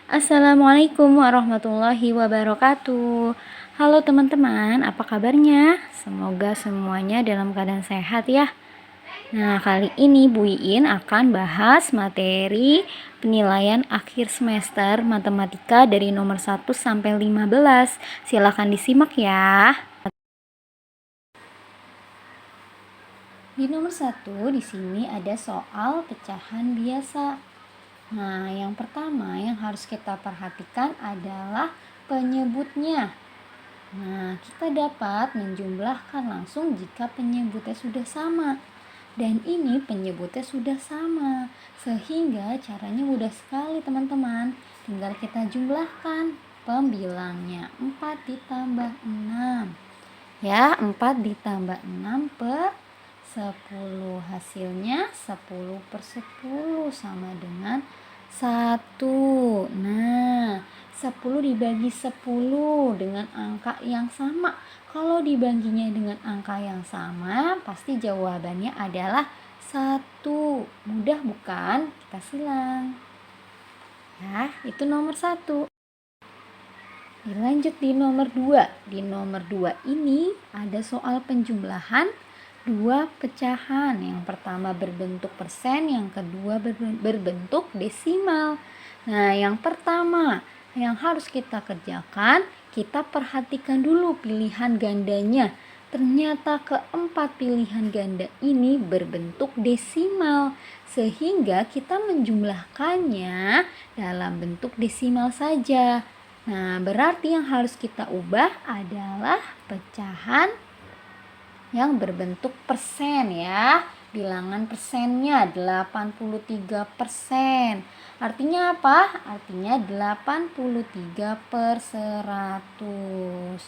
Assalamualaikum warahmatullahi wabarakatuh. Halo teman-teman, apa kabarnya? Semoga semuanya dalam keadaan sehat ya. Nah, kali ini Bu Iin akan bahas materi penilaian akhir semester matematika dari nomor 1 sampai 15. Silakan disimak ya. Di nomor 1 di sini ada soal pecahan biasa. Nah, yang pertama yang harus kita perhatikan adalah penyebutnya. Nah, kita dapat menjumlahkan langsung jika penyebutnya sudah sama. Dan ini penyebutnya sudah sama. Sehingga caranya mudah sekali teman-teman. Tinggal kita jumlahkan pembilangnya. 4 ditambah 6. Ya, 4 ditambah 6 per 10. Hasilnya 10 per 10 sama dengan 1. Nah, 10 dibagi 10 dengan angka yang sama. Kalau dibaginya dengan angka yang sama, pasti jawabannya adalah 1. Mudah bukan? Kita silang. Ya, itu nomor 1. Dilanjut di nomor 2. Di nomor 2 ini ada soal penjumlahan dua pecahan. Yang pertama berbentuk persen, yang kedua berbentuk desimal. Nah, yang pertama yang harus kita kerjakan, kita perhatikan dulu pilihan gandanya. Ternyata keempat pilihan ganda ini berbentuk desimal, sehingga kita menjumlahkannya dalam bentuk desimal saja. Nah, berarti yang harus kita ubah adalah pecahan yang berbentuk persen ya. Bilangan persennya 83%. Artinya apa? Artinya 83 per 100.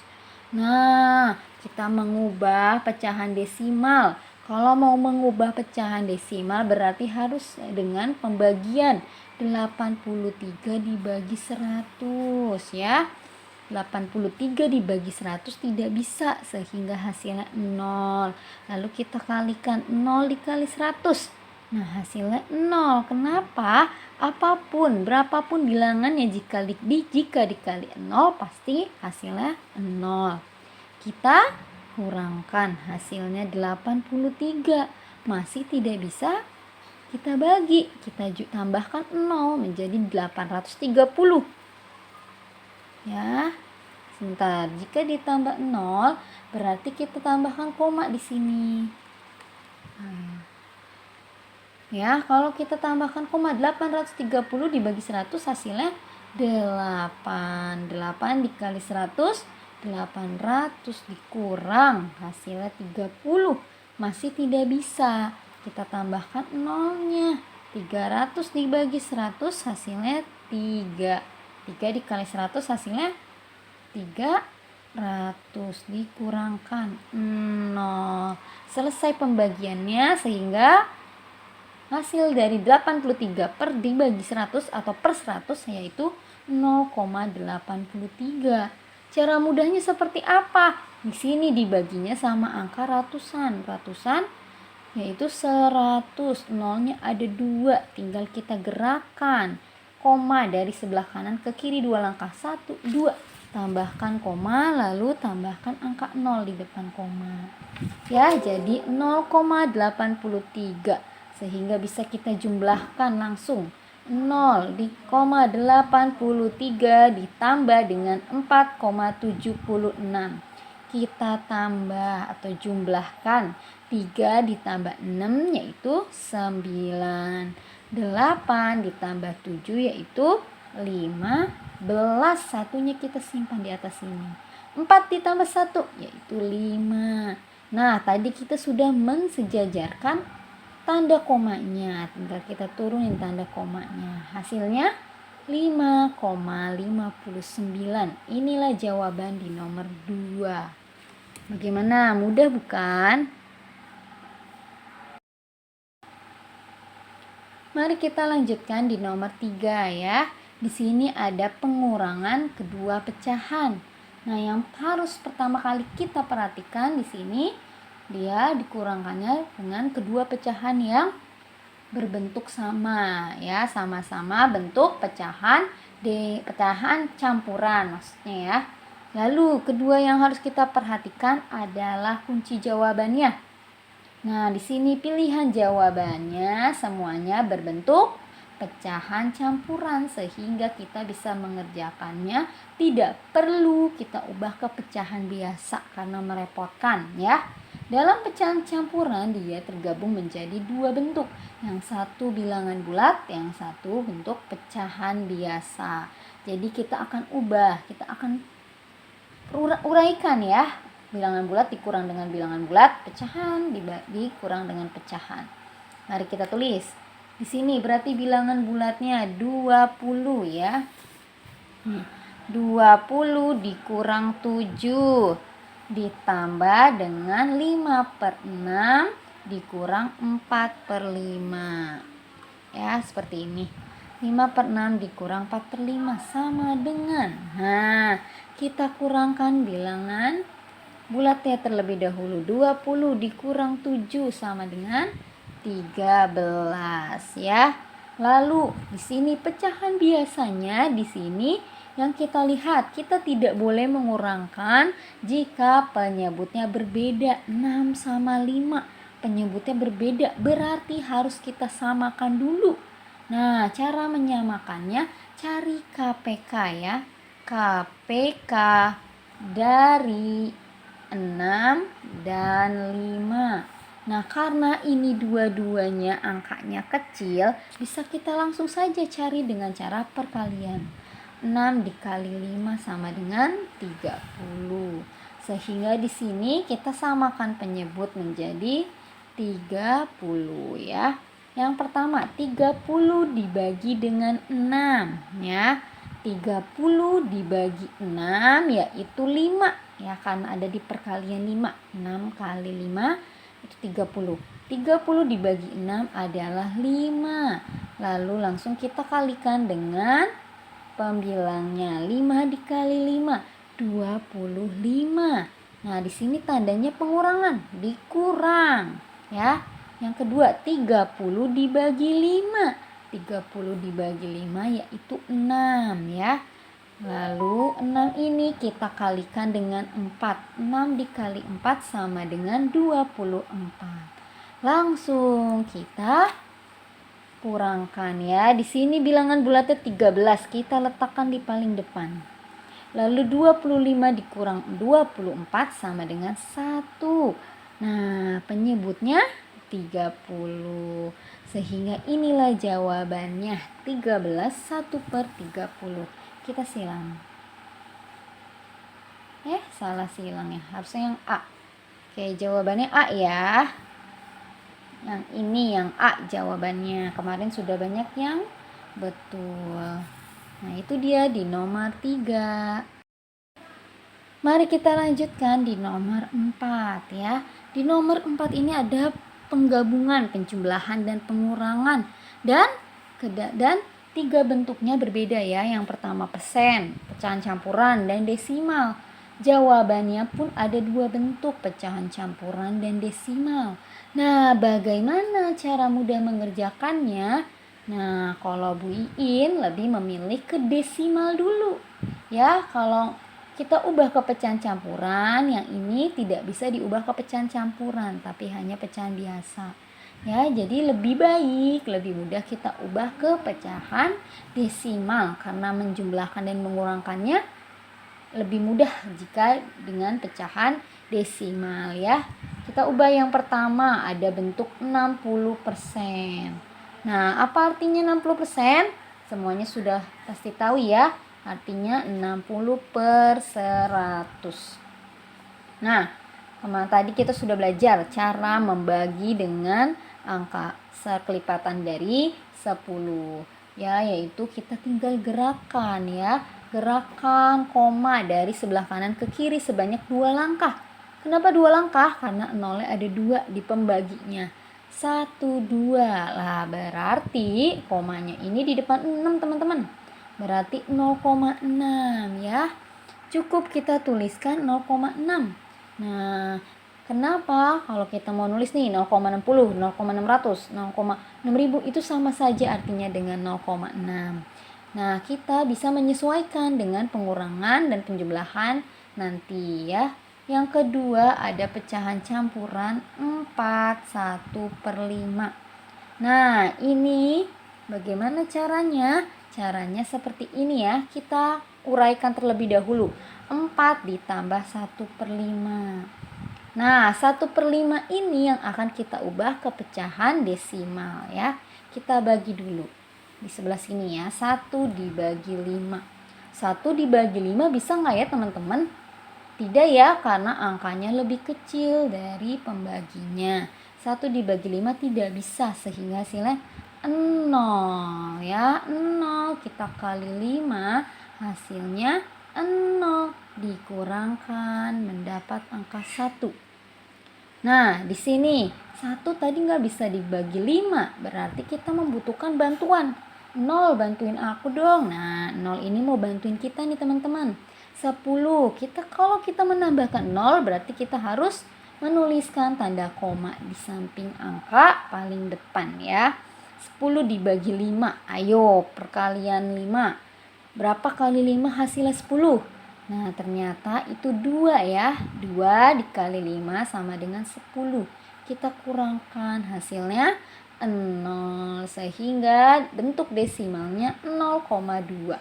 Nah, kita mengubah pecahan desimal. Kalau mau mengubah pecahan desimal berarti harus dengan pembagian 83 dibagi 100 ya. 83 dibagi 100 tidak bisa sehingga hasilnya 0. Lalu kita kalikan 0 dikali 100. Nah, hasilnya 0. Kenapa? Apapun, berapapun bilangannya jika dikali 0 pasti hasilnya 0. Kita kurangkan hasilnya 83. Masih tidak bisa kita bagi. Kita tambahkan 0 menjadi 830. Ya, sebentar. Jika ditambah 0, berarti kita tambahkan koma di sini. Ya, kalau kita tambahkan koma 830 dibagi 100 hasilnya 8. 8 dikali 100, 800 dikurang hasilnya 30. Masih tidak bisa. Kita tambahkan nolnya. 300 dibagi 100 hasilnya 3. 3 dikali 100 hasilnya 300 dikurangkan 0. Selesai pembagiannya sehingga hasil dari 83 per dibagi 100 atau per 100 yaitu 0,83. Cara mudahnya seperti apa? Di sini dibaginya sama angka ratusan. Ratusan yaitu 100. Nolnya ada 2. Tinggal kita gerakkan koma dari sebelah kanan ke kiri 2 langkah. 1, 2. Tambahkan koma lalu tambahkan angka 0 di depan koma. Ya, jadi 0,83. Sehingga bisa kita jumlahkan langsung. 0,83 ditambah dengan 4,76. Kita tambah atau jumlahkan 3 ditambah 6 yaitu 9. 8 ditambah 7 yaitu 15. Satunya kita simpan di atas sini. 4 ditambah 1 yaitu 5. Nah, tadi kita sudah mensejajarkan tanda komanya. Tinggal kita turunin tanda komanya. Hasilnya 5,59. Inilah jawaban di nomor 2. Bagaimana? Mudah bukan? Mari kita lanjutkan di nomor 3 ya. Di sini ada pengurangan kedua pecahan. Nah, yang harus pertama kali kita perhatikan di sini dia dikurangkannya dengan kedua pecahan yang berbentuk sama ya, sama-sama bentuk pecahan pecahan campuran maksudnya ya. Lalu kedua yang harus kita perhatikan adalah kunci jawabannya. Nah, di sini pilihan jawabannya semuanya berbentuk pecahan campuran sehingga kita bisa mengerjakannya, tidak perlu kita ubah ke pecahan biasa karena merepotkan ya. Dalam pecahan campuran dia tergabung menjadi dua bentuk. Yang satu bilangan bulat, yang satu bentuk pecahan biasa. Jadi kita akan ubah, kita akan uraikan ya. Bilangan bulat dikurang dengan bilangan bulat, pecahan dikurang dengan pecahan. Mari kita tulis. Di sini berarti bilangan bulatnya 20 ya. 20 dikurang 7 ditambah dengan 5/6 dikurang 4/5. Ya, seperti ini. 5/6 dikurang 4/5 sama dengan. Nah, kita kurangkan bilangan bulatnya terlebih dahulu. 20 dikurang 7 sama dengan 13 ya. Lalu di sini pecahan biasanya di sini yang kita lihat, kita tidak boleh mengurangkan jika penyebutnya berbeda. 6 sama 5 penyebutnya berbeda, berarti harus kita samakan dulu. Nah, cara menyamakannya cari KPK ya. KPK dari 6 dan 5. Nah, karena ini dua-duanya angkanya kecil, bisa kita langsung saja cari dengan cara perkalian. 6 dikali 5 sama dengan 30. Sehingga di sini kita samakan penyebut menjadi 30 ya. Yang pertama 30 dibagi dengan 6 ya. 30 dibagi 6 yaitu 5 ya, karena ada di perkalian 5. 6 kali 5 itu 30. 30 dibagi 6 adalah 5. Lalu langsung kita kalikan dengan pembilangnya. 5 dikali 5 25. Nah, di sini tandanya pengurangan, dikurang ya. Yang kedua 30 dibagi 5. 30 dibagi 5 yaitu 6 ya. Lalu 6 ini kita kalikan dengan 4. 6 dikali 4 sama dengan 24. Langsung kita kurangkan ya. Di sini bilangan bulatnya 13, kita letakkan di paling depan. Lalu 25 dikurang 24 sama dengan 1. Nah, penyebutnya 30. Sehingga inilah jawabannya 13, 1/30. Kita silang. Salah silang ya. Harusnya yang A. Oke, jawabannya A ya. Yang ini yang A jawabannya. Kemarin sudah banyak yang betul. Nah, itu dia di nomor 3. Mari kita lanjutkan di nomor 4 ya. Di nomor 4 ini ada penggabungan, penjumlahan dan pengurangan. Dan 3 bentuknya berbeda ya. Yang pertama persen, pecahan campuran dan desimal. Jawabannya pun ada 2 bentuk, pecahan campuran dan desimal. Nah, bagaimana cara mudah mengerjakannya? Nah, kalau Bu Iin lebih memilih ke desimal dulu. Ya, kalau kita ubah ke pecahan campuran, yang ini tidak bisa diubah ke pecahan campuran, tapi hanya pecahan biasa. Ya, jadi lebih baik, lebih mudah kita ubah ke pecahan desimal karena menjumlahkan dan mengurangkannya lebih mudah jika dengan pecahan desimal ya. Kita ubah yang pertama, ada bentuk 60%. Nah, apa artinya 60%? Semuanya sudah pasti tahu ya. Artinya 60/100. Nah, kemarin tadi kita sudah belajar cara membagi dengan angka sekelipatan dari 10. Ya, yaitu kita tinggal gerakan ya. Gerakan koma dari sebelah kanan ke kiri sebanyak 2 langkah. Kenapa 2 langkah? Karena nolnya ada 2 di pembaginya. 1, 2. Lah, berarti komanya ini di depan 6 teman-teman. Berarti 0,6 ya. Cukup kita tuliskan 0,6. Nah, Kenapa? Kalau kita mau nulis nih 0,60, 0,600, 0,6000 itu sama saja artinya dengan 0,6. Nah, kita bisa menyesuaikan dengan pengurangan dan penjumlahan nanti ya. Yang kedua ada pecahan campuran 4, 1/5. Nah, ini bagaimana caranya? Caranya seperti ini ya. Kita uraikan terlebih dahulu. 4 ditambah 1/5. Nah, 1/5 ini yang akan kita ubah ke pecahan desimal ya. Kita bagi dulu. Di sebelah sini ya, 1 dibagi 5. 1 dibagi 5 bisa nggak ya teman-teman? Tidak ya, karena angkanya lebih kecil dari pembaginya. 1 dibagi 5 tidak bisa, sehingga hasilnya 0 ya. 0 kita kali 5 hasilnya 0 dikurangkan mendapat angka 1. Nah, di sini 1 tadi nggak bisa dibagi 5, berarti kita membutuhkan bantuan. 0 bantuin aku dong. Nah, 0 ini mau bantuin kita nih teman-teman. 10, kalau kita menambahkan 0 berarti kita harus menuliskan tanda koma di samping angka paling depan ya. 10 dibagi 5, ayo perkalian 5. Berapa kali 5 hasilnya 10? Nah, ternyata itu 2 ya. 2 dikali 5 sama dengan 10. Kita kurangkan hasilnya 0. Sehingga bentuk desimalnya 0,2.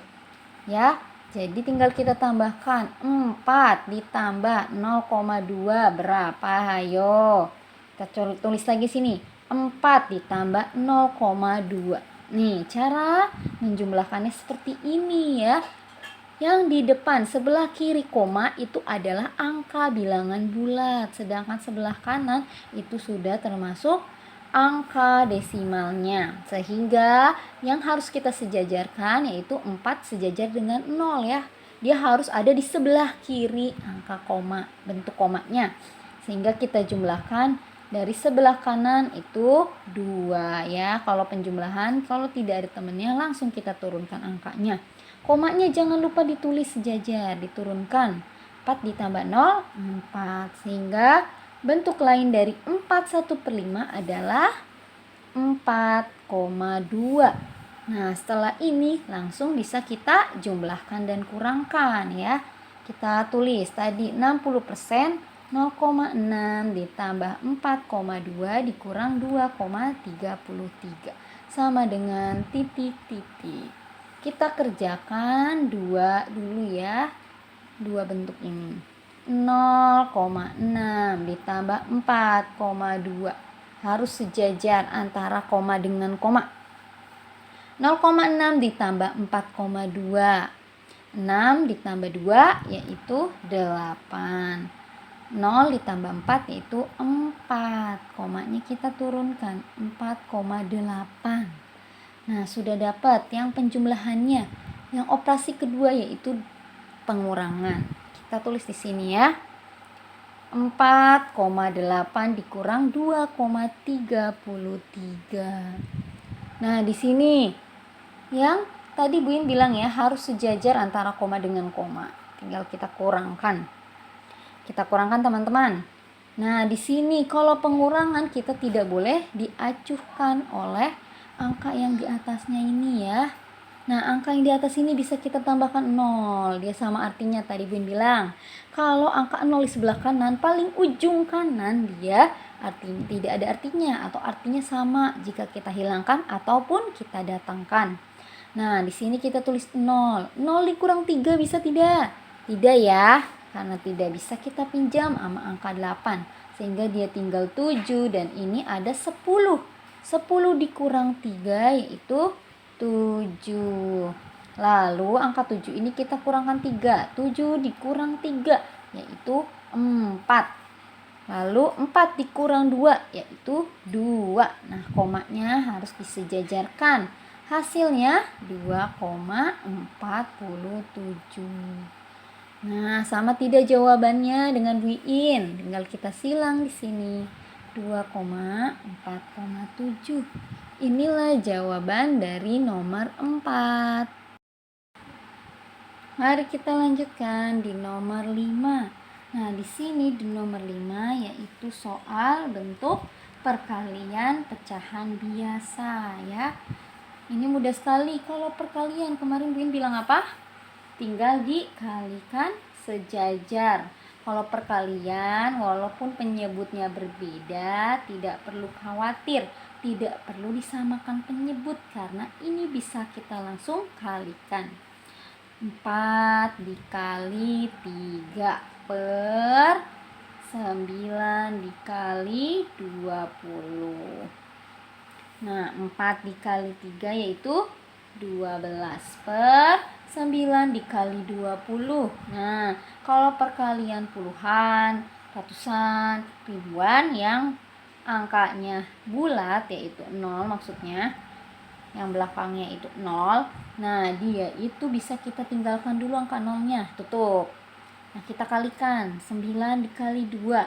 Ya, jadi tinggal kita tambahkan 4 ditambah 0,2 berapa? Ayo. Kita tulis lagi sini. 4 ditambah 0,2. Nih, cara menjumlahkannya seperti ini ya. Yang di depan sebelah kiri koma itu adalah angka bilangan bulat, sedangkan sebelah kanan itu sudah termasuk angka desimalnya. Sehingga yang harus kita sejajarkan yaitu 4 sejajar dengan 0 ya. Dia harus ada di sebelah kiri angka koma, bentuk komanya. Sehingga kita jumlahkan dari sebelah kanan itu 2 ya. Kalau penjumlahan, kalau tidak ada temennya langsung kita turunkan angkanya. Komanya jangan lupa ditulis sejajar, diturunkan. 4 ditambah 0, 4. Sehingga bentuk lain dari 4 1/5 adalah 4,2. Nah, setelah ini langsung bisa kita jumlahkan dan kurangkan ya. Kita tulis tadi 60%, 0,6 ditambah 4,2 dikurang 2,33 sama dengan titik-titik. Kita kerjakan 2 dulu ya. 2 bentuk ini. 0,6 ditambah 4,2. Harus sejajar antara koma dengan koma. 0,6 ditambah 4,2. 6 ditambah 2 yaitu 8. 0 ditambah 4 yaitu 4. Komanya kita turunkan 4,8. Nah, sudah dapat yang penjumlahannya. Yang operasi kedua yaitu pengurangan. Kita tulis di sini ya. 4,8 dikurang 2,33. Nah, di sini yang tadi Bu In bilang ya harus sejajar antara koma dengan koma. Tinggal kita kurangkan. Kita kurangkan teman-teman. Nah, di sini kalau pengurangan kita tidak boleh diacuhkan oleh angka yang di atasnya ini ya. Nah, angka yang di atas ini bisa kita tambahkan 0. Dia sama artinya tadi Bu In bilang. Kalau angka 0 di sebelah kanan, paling ujung kanan dia artinya tidak ada artinya atau artinya sama jika kita hilangkan ataupun kita datangkan. Nah, di sini kita tulis 0. 0 dikurang 3 bisa tidak? Tidak ya. Karena tidak bisa kita pinjam sama angka 8. Sehingga dia tinggal 7 dan ini ada 10. 10 dikurang 3 yaitu 7. Lalu angka 7 ini kita kurangkan 3. 7 dikurang 3 yaitu 4. Lalu 4 dikurang 2 yaitu 2. Nah, komanya harus disejajarkan. Hasilnya 2,47. Nah, sama tidak jawabannya dengan Bu In? Tinggal kita silang di sini. 2,4,7. Inilah jawaban dari nomor 4. Mari kita lanjutkan di nomor 5. Nah, di sini di nomor 5 yaitu soal bentuk perkalian pecahan biasa ya. Ini mudah sekali. Kalau perkalian kemarin Bun bilang apa? Tinggal dikalikan sejajar. Kalau perkalian walaupun penyebutnya berbeda, tidak perlu khawatir, tidak perlu disamakan penyebut karena ini bisa kita langsung kalikan. 4 dikali 3 per 9 dikali 20. Nah, 4 dikali 3 yaitu 12 per 9 dikali 20. Nah, kalau perkalian puluhan, ratusan, ribuan yang angkanya bulat yaitu 0 maksudnya, yang belakangnya itu 0. Nah, dia itu bisa kita tinggalkan dulu angka 0-nya, tutup. Nah, kita kalikan 9 dikali 2.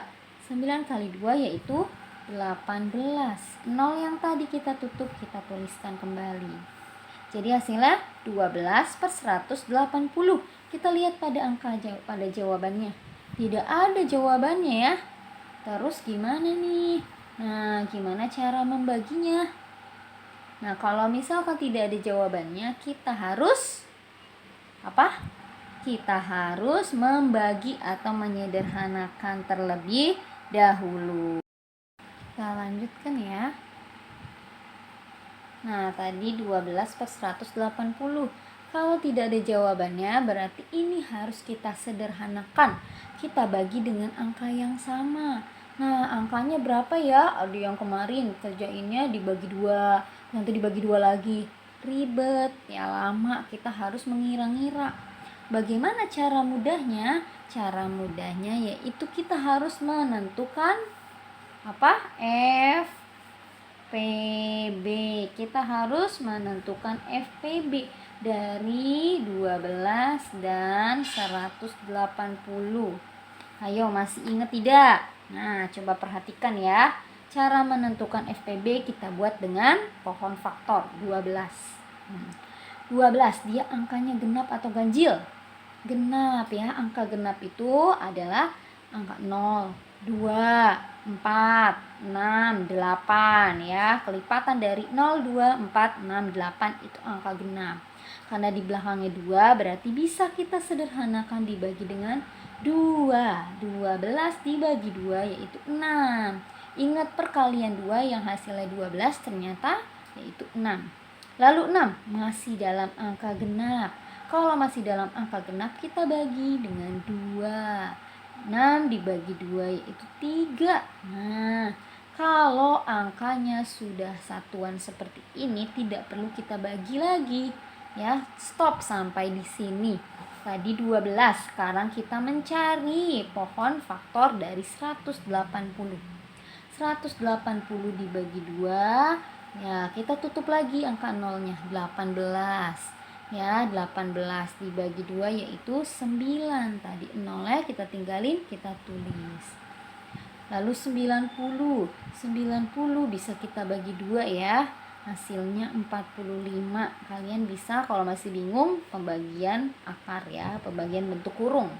9 kali 2 yaitu 18. 0 yang tadi kita tutup kita tuliskan kembali. Jadi hasilnya 12 per 180. Kita lihat pada jawabannya. Tidak ada jawabannya ya. Terus gimana nih? Nah, gimana cara membaginya? Nah, kalau misalkan tidak ada jawabannya, kita harus apa? Kita harus membagi atau menyederhanakan terlebih dahulu. Kita lanjutkan ya. Nah, tadi 12 per 180. Kalau tidak ada jawabannya, berarti ini harus kita sederhanakan. Kita bagi dengan angka yang sama. Nah, angkanya berapa ya? Ada yang kemarin kerjainnya dibagi 2, nanti dibagi 2 lagi. Ribet, ya lama, kita harus mengira-ngira. Bagaimana cara mudahnya? Cara mudahnya yaitu kita harus menentukan apa? FPB. Kita harus menentukan FPB dari 12 dan 180. Ayo, masih ingat tidak? Nah, coba perhatikan ya. Cara menentukan FPB kita buat dengan pohon faktor 12. 12 dia angkanya genap atau ganjil? Genap ya. Angka genap itu adalah angka 0, 2, 4, 6, 8 ya. Kelipatan dari 0, 2, 4, 6, 8 itu angka genap. Karena di belakangnya 2 berarti bisa kita sederhanakan dibagi dengan 2. 12 dibagi 2 yaitu 6. Ingat perkalian 2 yang hasilnya 12 ternyata yaitu 6. Lalu 6 masih dalam angka genap. Kalau masih dalam angka genap kita bagi dengan 2. 6 dibagi 2 yaitu 3. Nah, kalau angkanya sudah satuan seperti ini tidak perlu kita bagi lagi. Ya, stop sampai di sini. Tadi 12, sekarang kita mencari pohon faktor dari 180. 180 dibagi 2, ya kita tutup lagi angka nolnya, 18. Ya, 18 dibagi 2 yaitu 9. Tadi nolnya kita tinggalin, kita tulis. Lalu 90. 90 bisa kita bagi 2 ya. Hasilnya 45. Kalian bisa kalau masih bingung pembagian akar ya, pembagian bentuk kurung.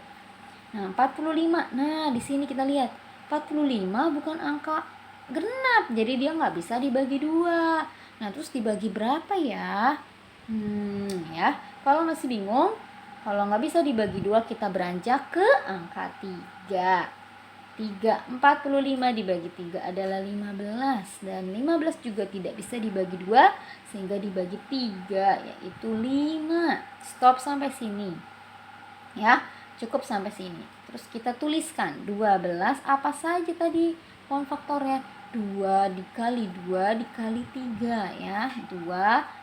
Nah, 45. Nah, di sini kita lihat 45 bukan angka genap, jadi dia nggak bisa dibagi 2. Nah, terus dibagi berapa ya? Ya, kalau masih bingung, kalau nggak bisa dibagi 2 kita beranjak ke angka 3. 45 dibagi 3 adalah 15. Dan 15 juga tidak bisa dibagi 2 sehingga dibagi 3 yaitu 5. Stop sampai sini. Ya, cukup sampai sini. Terus kita tuliskan 12 apa saja tadi pohon faktornya? 2 dikali 2 dikali 3 ya. 2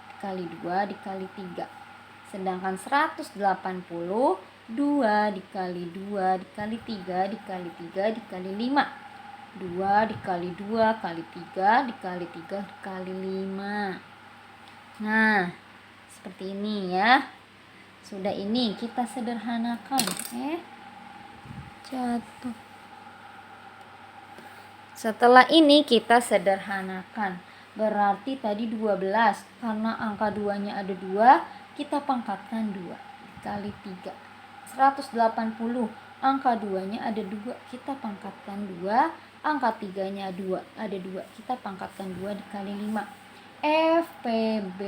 dikali 2 dikali 3. Sedangkan 180 2 dikali 2 dikali 3 dikali 3 dikali 5. 2 dikali 2 kali 3 dikali 3 dikali 5. Nah, seperti ini ya. Sudah, ini kita sederhanakan. Jatuh. Setelah ini kita sederhanakan. Berarti tadi 12. Karena angka 2-nya ada 2, kita pangkatkan 2 dikali 3. 180. angka 2-nya ada 2, kita pangkatkan 2, angka 3-nya ada 2, kita pangkatkan 2 dikali 5. FPB,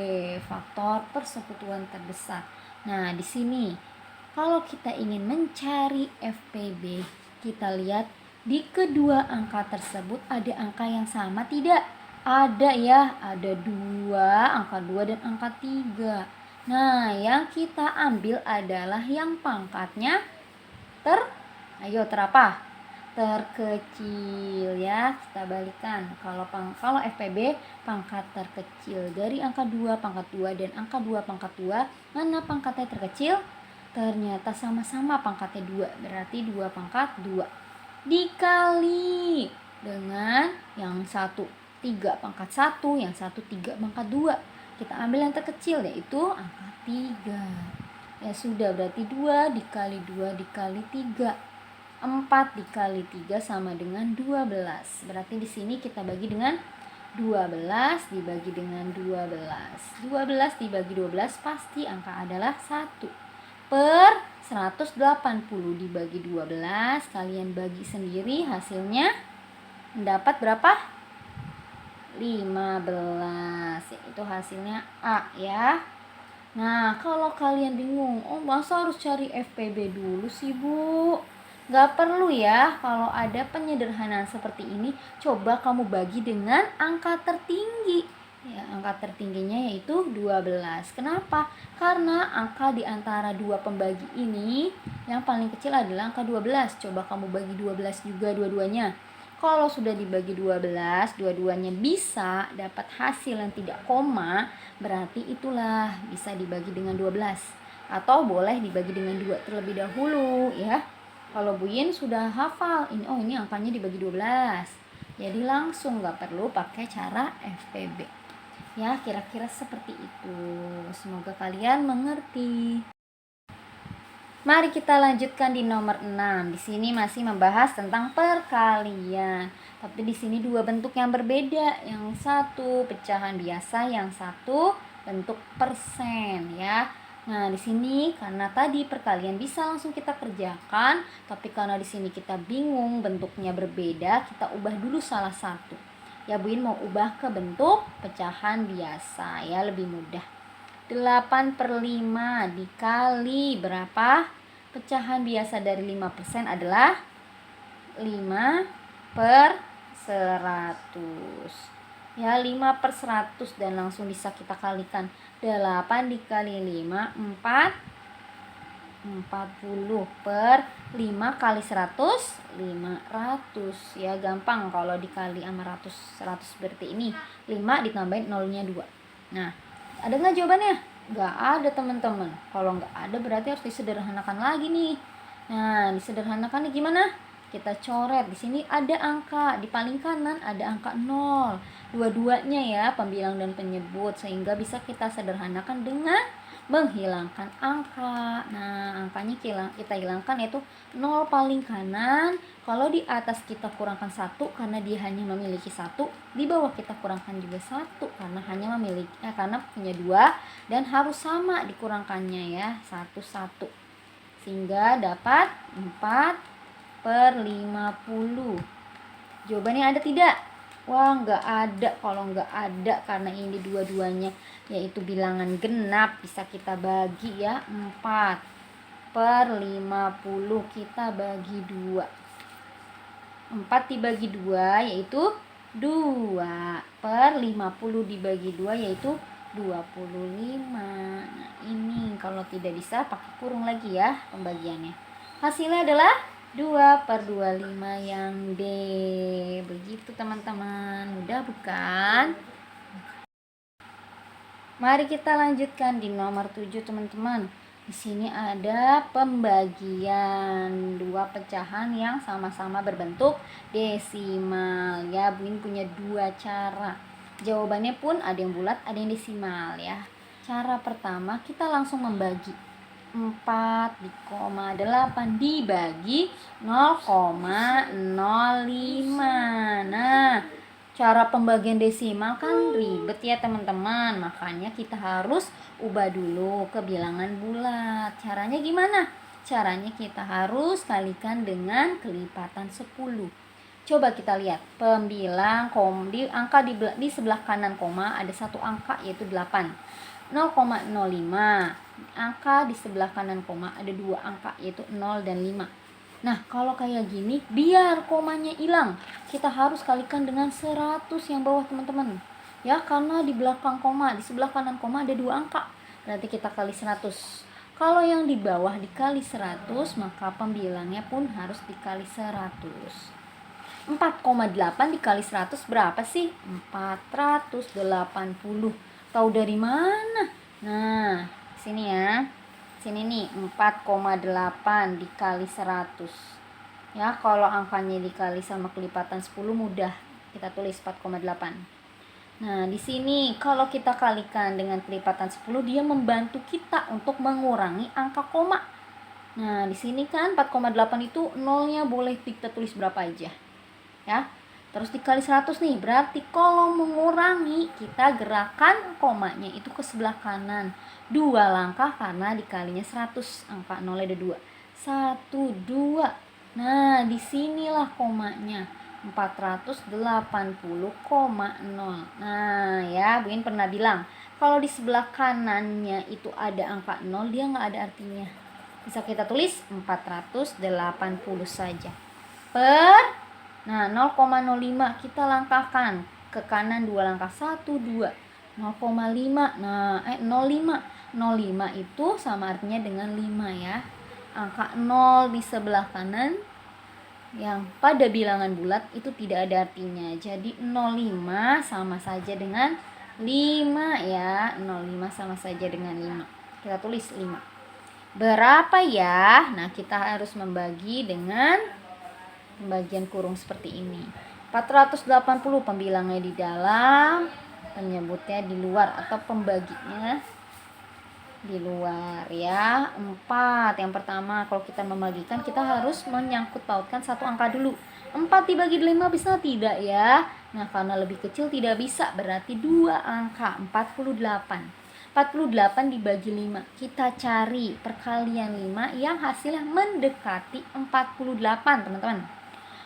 faktor persekutuan terbesar. Nah, di sini kalau kita ingin mencari FPB, kita lihat di kedua angka tersebut ada angka yang sama tidak? Ada ya, ada 2, angka 2 dan angka 3. Nah, yang kita ambil adalah yang pangkatnya terapa? Terkecil ya. Kita balikan. Kalau FPB pangkat terkecil dari angka 2 pangkat 2 dan angka 2 pangkat 2, mana pangkatnya terkecil? Ternyata sama-sama pangkatnya 2, berarti 2 pangkat 2 dikali dengan yang satu 3 pangkat 1, yang satu 3 pangkat 2. Kita ambil yang terkecil yaitu angka 3. Ya sudah, berarti 2 dikali 2 dikali 3. 4 dikali 3 sama dengan 12. Berarti di sini kita bagi dengan 12 dibagi dengan 12. 12 dibagi 12 pasti angka adalah 1. Per 180 dibagi 12, kalian bagi sendiri, hasilnya mendapat berapa? 15. Itu hasilnya A ya. Nah, kalau kalian bingung, oh masa harus cari FPB dulu sih Bu? Gak perlu ya. Kalau ada penyederhanaan seperti ini, coba kamu bagi dengan angka tertinggi. Ya, angka tertingginya yaitu 12. Kenapa? Karena angka di antara dua pembagi ini yang paling kecil adalah angka 12. Coba kamu bagi 12 juga dua-duanya. Kalau sudah dibagi 12, dua-duanya bisa dapat hasil yang tidak koma, berarti itulah bisa dibagi dengan 12. Atau boleh dibagi dengan 2 terlebih dahulu ya. Kalau Bu Yin sudah hafal, ini angkanya dibagi 12. Jadi langsung gak perlu pakai cara FPB. Ya, kira-kira seperti itu. Semoga kalian mengerti. Mari kita lanjutkan di nomor 6. Di sini masih membahas tentang perkalian. Tapi di sini dua bentuk yang berbeda. Yang satu pecahan biasa, yang satu bentuk persen ya. Nah, di sini karena tadi perkalian bisa langsung kita kerjakan, tapi karena di sini kita bingung bentuknya berbeda, kita ubah dulu salah satu. Ya, Bu In mau ubah ke bentuk pecahan biasa ya, lebih mudah. 8/5 dikali berapa? Pecahan biasa dari 5% adalah 5/100. Ya, 5/100 dan langsung bisa kita kalikan. 8 dikali 5, 40 per 5 kali 100, 500. Ya, gampang kalau dikali sama 100 seperti ini. 5 ditambahin nolnya 2. Nah, ada nggak jawabannya? Nggak ada teman-teman. Kalau nggak ada berarti harus disederhanakan lagi nih. Nah, disederhanakan nih gimana? Kita coret. Di sini ada angka. Di paling kanan ada angka 0. Dua-duanya ya, pembilang dan penyebut. Sehingga bisa kita sederhanakan dengan menghilangkan angka. Nah, angkanya kita hilangkan yaitu 0 paling kanan. Kalau di atas kita kurangkan 1 karena dia hanya memiliki 1, di bawah kita kurangkan juga 1 karena hanya memiliki karena punya 2 dan harus sama dikurangkannya ya, 1 sehingga dapat 4/50. Jawabannya ada tidak? Wah, nggak ada. Kalau nggak ada karena ini dua-duanya yaitu bilangan genap, bisa kita bagi ya. 4/50 kita bagi 2. 4 dibagi 2 yaitu 2/50 dibagi 2 yaitu 25. Nah, ini kalau tidak bisa pakai kurung lagi ya pembagiannya. Hasilnya adalah 2/25 yang D. Begitu teman-teman, mudah bukan? Mari kita lanjutkan di nomor 7 teman-teman. Di sini ada pembagian dua pecahan yang sama-sama berbentuk desimal ya. Bu In punya dua cara. Jawabannya pun ada yang bulat, ada yang desimal ya. Cara pertama kita langsung membagi 4,8 dibagi 0,05. Nah, cara pembagian desimal kan ribet ya teman-teman. Makanya kita harus ubah dulu ke bilangan bulat. Caranya gimana? Caranya kita harus kalikan dengan kelipatan 10. Coba kita lihat pembilang di angka di sebelah kanan koma ada satu angka yaitu 8. 0,05. Angka di sebelah kanan koma ada dua angka yaitu 0 dan 5. Nah, kalau kayak gini, biar komanya hilang, kita harus kalikan dengan 100 yang bawah, teman-teman. Ya, karena di belakang koma, di sebelah kanan koma ada dua angka. Berarti kita kali 100. Kalau yang di bawah dikali 100, maka pembilangnya pun harus dikali 100. 4,8 dikali 100 berapa sih? 480. Tahu dari mana? Nah, sini ya. Sini nih 4,8 dikali 100. Ya, kalau angkanya dikali sama kelipatan 10 mudah. Kita tulis 4,8. Nah, di sini kalau kita kalikan dengan kelipatan 10, dia membantu kita untuk mengurangi angka koma. Nah, di sini kan 4,8 itu nolnya boleh kita tulis berapa aja. Ya. Terus dikali 100 nih, berarti kalau mengurangi kita gerakan komanya itu ke sebelah kanan. 2 langkah karena dikalinya 100, angka nolnya ada 2. 1, 2. Nah, disinilah komanya. 480,0. Nah, ya, Bu In pernah bilang, kalau di sebelah kanannya itu ada angka 0, dia nggak ada artinya. Bisa kita tulis 480 saja. Nah, 0,05 kita langkahkan ke kanan 2 langkah. 1, 2. 0,5. Nah, 0,5. 0,5 itu sama artinya dengan 5 ya. Angka 0 di sebelah kanan yang pada bilangan bulat itu tidak ada artinya. Jadi 0,5 sama saja dengan 5 ya. 0,5 sama saja dengan 5. Kita tulis 5. Berapa ya? Nah, kita harus membagi dengan pembagian kurung seperti ini. 480 pembilangnya di dalam, penyebutnya di luar atau pembaginya di luar ya. 4. Yang pertama, kalau kita membagikan kita harus menyangkut pautkan satu angka dulu. 4 dibagi 5 bisa tidak ya? Nah, karena lebih kecil tidak bisa, berarti 2 angka, 48. 48 dibagi 5. Kita cari perkalian 5 yang hasilnya mendekati 48, teman-teman.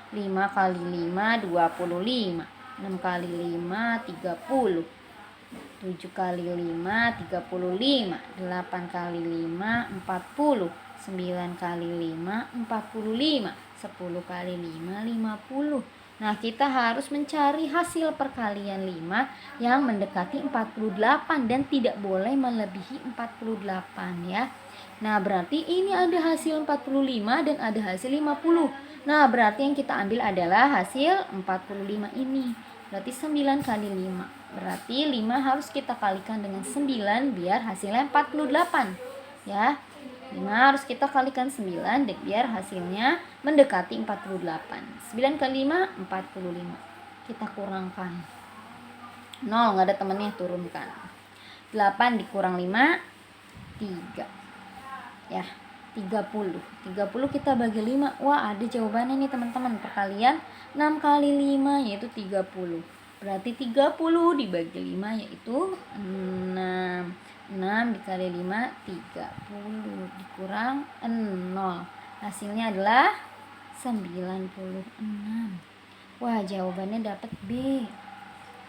5 kali 5 25. 6 kali 5 30. 7 kali 5 35. 8 kali 5 40. 9 kali 5 45. 10 kali 5 50. Nah, kita harus mencari hasil perkalian 5 yang mendekati 48 dan tidak boleh melebihi 48 ya. Nah, berarti ini ada hasil 45 dan ada hasil 50. Nah, berarti yang kita ambil adalah hasil 45 ini. Berarti 9 kali 5. Berarti 5 harus kita kalikan dengan 9 biar hasilnya 48. Ya. 5 harus kita kalikan 9 biar hasilnya mendekati 48. 9 kali 5, 45. Kita kurangkan. 0, nggak ada temennya, turunkan. 8 dikurang 5, 3. Ya, 30. 30 kita bagi 5. Wah, ada jawabannya nih teman-teman. Perkalian 6 kali 5 yaitu 30. Berarti 30 dibagi 5 yaitu 6. 6 dikali 5, 30. Dikurang 0. Hasilnya adalah 96. Wah, jawabannya dapat B.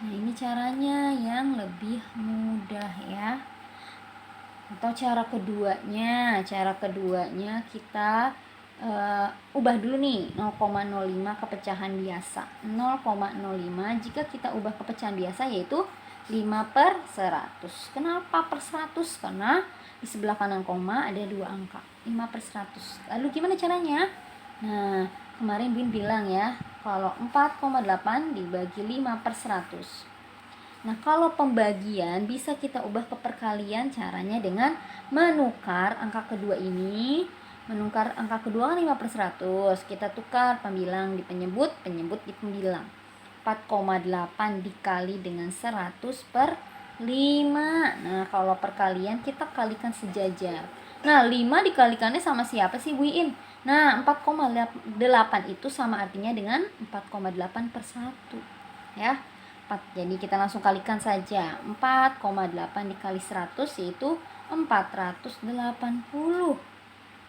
Nah, ini caranya yang lebih mudah ya. Atau cara keduanya kita ubah dulu nih 0,05 ke pecahan biasa. 0,05 jika kita ubah ke pecahan biasa yaitu 5/100. Kenapa per 100? Karena di sebelah kanan koma ada 2 angka. 5/100. Lalu gimana caranya? Nah, kemarin Bin bilang ya, kalau 4,8 dibagi 5/100. Nah, kalau pembagian bisa kita ubah ke perkalian, caranya dengan menukar angka kedua ini. Menukar angka kedua kan 5/100. Kita tukar pembilang di penyebut di pembilang. 4,8 dikali dengan 100/5. Nah, kalau perkalian kita kalikan sejajar. Nah, 5 dikalikannya sama siapa sih, Bu In? Nah, 4,8 itu sama artinya dengan 4,8/1. Ya. Jadi kita langsung kalikan saja. 4,8 dikali 100 yaitu 480.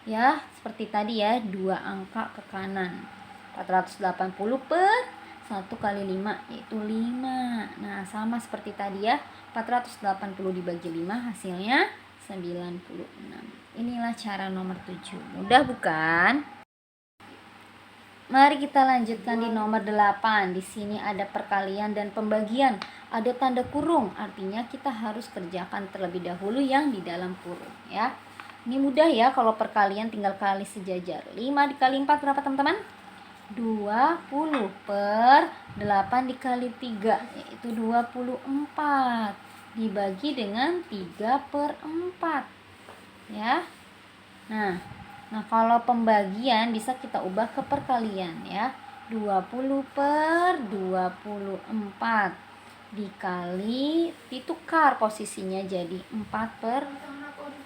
Ya, seperti tadi ya, 2 angka ke kanan. 480 per 1 kali 5 yaitu 5. Nah, sama seperti tadi ya, 480 dibagi 5 hasilnya 96. Inilah cara nomor 7. Mudah bukan? Mari kita lanjutkan di nomor 8. Di sini ada perkalian dan pembagian. Ada tanda kurung, artinya kita harus kerjakan terlebih dahulu yang di dalam kurung ya. Ini mudah ya, kalau perkalian tinggal kali sejajar. 5 dikali 4 berapa teman-teman? 20 per 8 dikali 3 yaitu 24 dibagi dengan 3 per 4 ya. Nah kalau pembagian bisa kita ubah ke perkalian ya. 20 per 24 dikali, ditukar posisinya jadi 4 per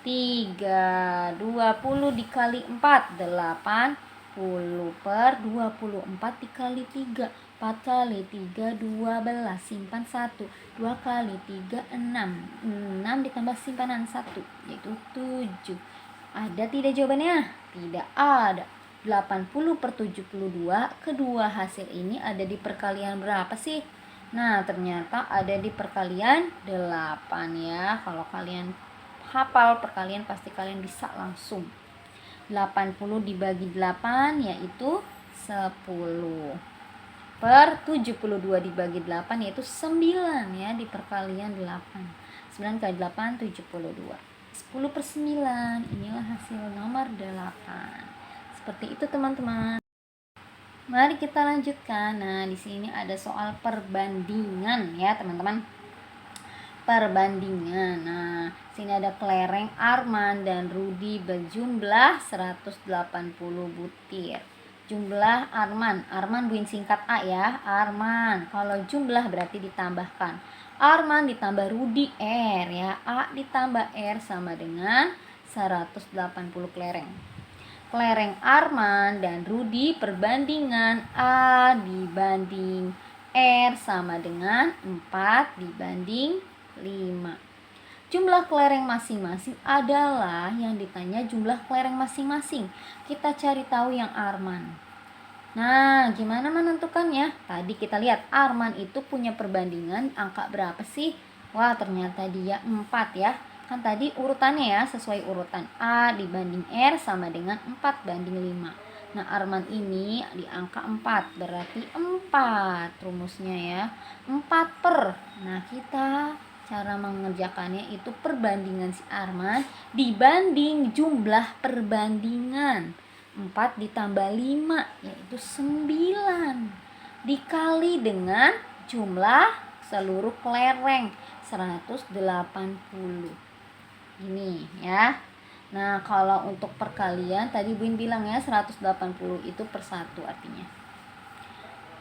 3. 20 dikali 4 80 per 24 dikali 3. 4 kali 3 12, simpan 1. 2 kali 3 6. 6 ditambah simpanan 1 yaitu 7. Ada tidak jawabannya? Tidak ada. 80 per 72, kedua hasil ini ada di perkalian berapa sih? Nah, ternyata ada di perkalian 8 ya. Kalau kalian hafal perkalian pasti kalian bisa langsung. 80 dibagi 8 yaitu 10 per 72 dibagi 8 yaitu 9 ya, di perkalian 8. 9 kali 8 72. 10 per 9, inilah hasil nomor 8. Seperti itu teman-teman. Mari kita lanjutkan. Nah, di sini ada soal perbandingan ya teman-teman. Perbandingan. Nah, sini ada kelereng Arman dan Rudi berjumlah 180 butir. Jumlah Arman buin singkat A ya, Arman. Kalau jumlah berarti ditambahkan. Arman ditambah Rudi R ya. A ditambah R sama dengan 180 kelereng. Kelereng Arman dan Rudi perbandingan A dibanding R sama dengan 4 dibanding 5. Jumlah kelereng masing-masing adalah yang ditanya jumlah kelereng masing-masing. Kita cari tahu yang Arman. Nah, gimana menentukannya? Tadi kita lihat Arman itu punya perbandingan angka berapa sih? Wah, ternyata dia 4 ya. Kan tadi urutannya ya, sesuai urutan. A dibanding R sama dengan 4 banding 5. Nah, Arman ini di angka 4, berarti 4 rumusnya ya. 4 per. Nah, kita cara mengerjakannya itu perbandingan si Arman dibanding jumlah perbandingan. 4 ditambah 5 yaitu 9 dikali dengan jumlah seluruh kelereng 180. Ini ya. Nah, kalau untuk perkalian tadi Buin bilang ya 180 itu per 1 artinya.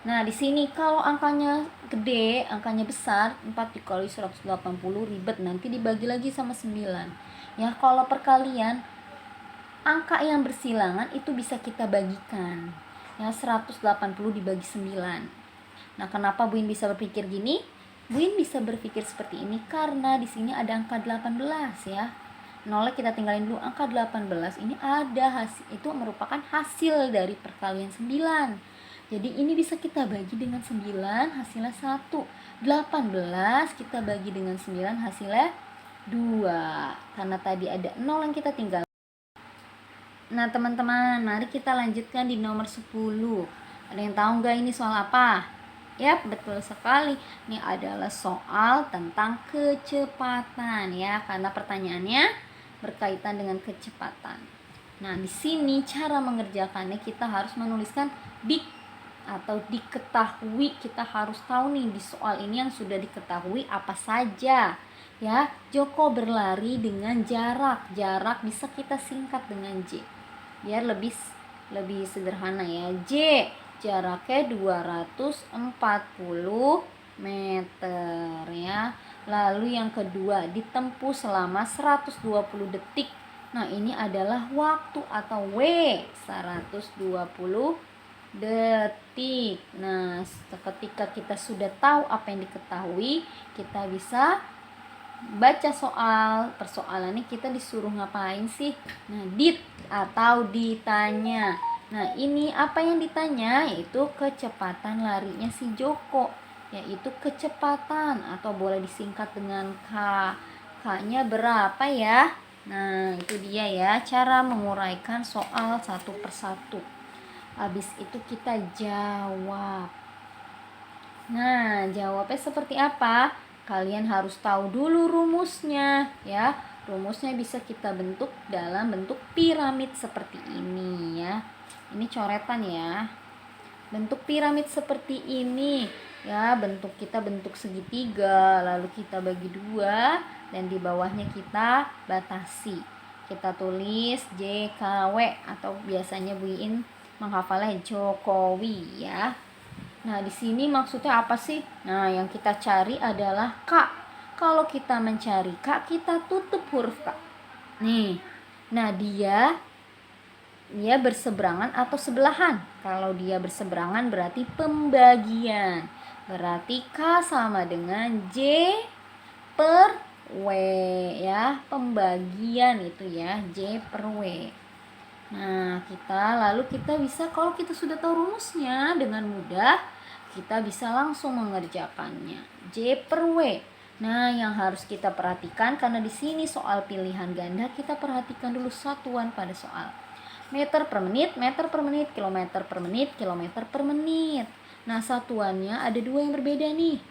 Nah, di sini kalau angkanya gede, angkanya besar, 4 dikali 180 ribet, nanti dibagi lagi sama 9. Ya, kalau perkalian angka yang bersilangan itu bisa kita bagikan. Ya, 180 dibagi 9. Nah, kenapa Buin bisa berpikir gini? Buin bisa berpikir seperti ini karena di sini ada angka 18 ya. Nolnya kita tinggalin dulu, angka 18 ini ada hasil, itu merupakan hasil dari perkalian 9. Jadi ini bisa kita bagi dengan 9 hasilnya 1. 18 kita bagi dengan 9 hasilnya 2. Karena tadi ada 0 yang kita tinggal. Nah teman-teman, mari kita lanjutkan di nomor 10. Ada yang tahu nggak ini soal apa? Yap, betul sekali. Ini adalah soal tentang kecepatan ya, karena pertanyaannya berkaitan dengan kecepatan. Nah, di sini cara mengerjakannya kita harus menuliskan atau diketahui. Kita harus tahu nih di soal ini yang sudah diketahui apa saja ya. Joko berlari dengan jarak bisa kita singkat dengan J biar lebih sederhana ya. J jaraknya 240 meter ya. Lalu yang kedua ditempuh selama 120 detik. Nah, ini adalah waktu atau W 120 detik. Nah, ketika kita sudah tahu apa yang diketahui, kita bisa baca soal. Persoalannya kita disuruh ngapain sih? Nah, atau ditanya. Nah, ini apa yang ditanya? Yaitu kecepatan larinya si Joko, yaitu kecepatan atau boleh disingkat dengan K. K-nya berapa ya? Nah, itu dia ya cara menguraikan soal satu persatu. Habis itu kita jawab. Nah, jawabnya seperti apa? Kalian harus tahu dulu rumusnya ya. Rumusnya bisa kita bentuk dalam bentuk piramid seperti ini ya. Ini coretan ya. Bentuk piramid seperti ini ya, kita bentuk segitiga, lalu kita bagi dua dan di bawahnya kita batasi. Kita tulis JKW atau biasanya Bu Iin menghafalnya Jokowi ya. Nah, di sini maksudnya apa sih? Nah, yang kita cari adalah K. Kalau kita mencari K, kita tutup huruf K. Nih. Nah, dia berseberangan atau sebelahan. Kalau dia berseberangan berarti pembagian. Berarti K sama dengan J per W ya. Pembagian itu ya, J per W. Nah, lalu kita bisa, kalau kita sudah tahu rumusnya dengan mudah, kita bisa langsung mengerjakannya. J per W. Nah, yang harus kita perhatikan karena di sini soal pilihan ganda, kita perhatikan dulu satuan pada soal. Meter per menit, kilometer per menit, kilometer per menit. Nah, satuannya ada dua yang berbeda nih.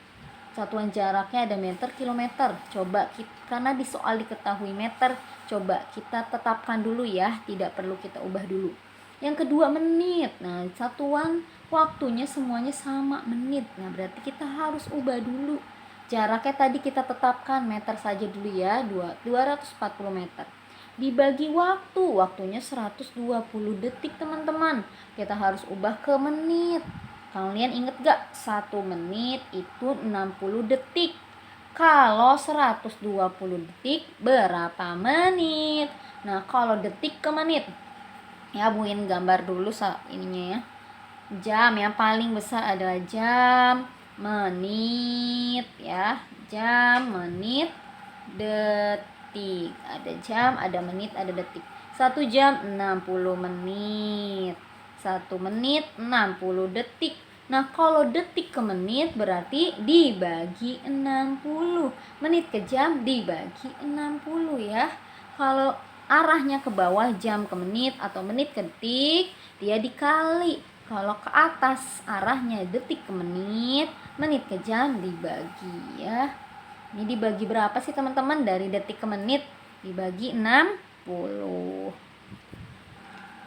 Satuan jaraknya ada meter, kilometer. Coba karena di soal diketahui meter, coba kita tetapkan dulu ya, tidak perlu kita ubah dulu. Yang kedua menit. Nah, satuan waktunya semuanya sama, menit. Nah, berarti kita harus ubah dulu. Jaraknya tadi kita tetapkan meter saja dulu ya, 240 meter. Dibagi waktunya 120 detik teman-teman. Kita harus ubah ke menit. Kalian inget gak? 1 menit itu 60 detik. Kalau 120 detik berapa menit? Nah, kalau detik ke menit. Ya, Bu Iin gambar dulu ininya ya. Jam yang paling besar adalah jam, menit ya. Jam, menit, detik. Ada jam, ada menit, ada detik. 1 jam 60 menit. 1 menit 60 detik. Nah, kalau detik ke menit berarti dibagi 60. Menit ke jam dibagi 60 ya. Kalau arahnya ke bawah jam ke menit atau menit ke detik, dia dikali. Kalau ke atas arahnya detik ke menit ke jam dibagi ya. Ini dibagi berapa sih teman-teman? Dari detik ke menit dibagi 60.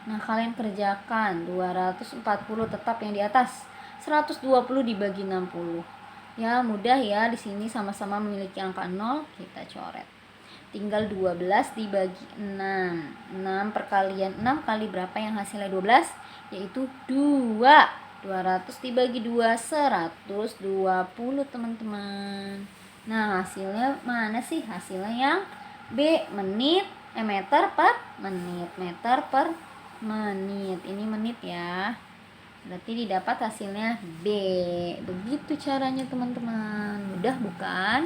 Nah, kalian kerjakan 240 tetap yang di atas. 120 dibagi 60. Ya, mudah ya. Di sini sama-sama memiliki angka 0, kita coret. Tinggal 12 dibagi 6. 6 perkalian 6 kali berapa yang hasilnya 12? Yaitu 2. 200 dibagi 2, 120 teman-teman. Nah, hasilnya mana sih? Hasilnya yang B, meter per menit. Meter per menit. Ini menit ya. Berarti didapat hasilnya B. Begitu caranya teman-teman. Mudah bukan?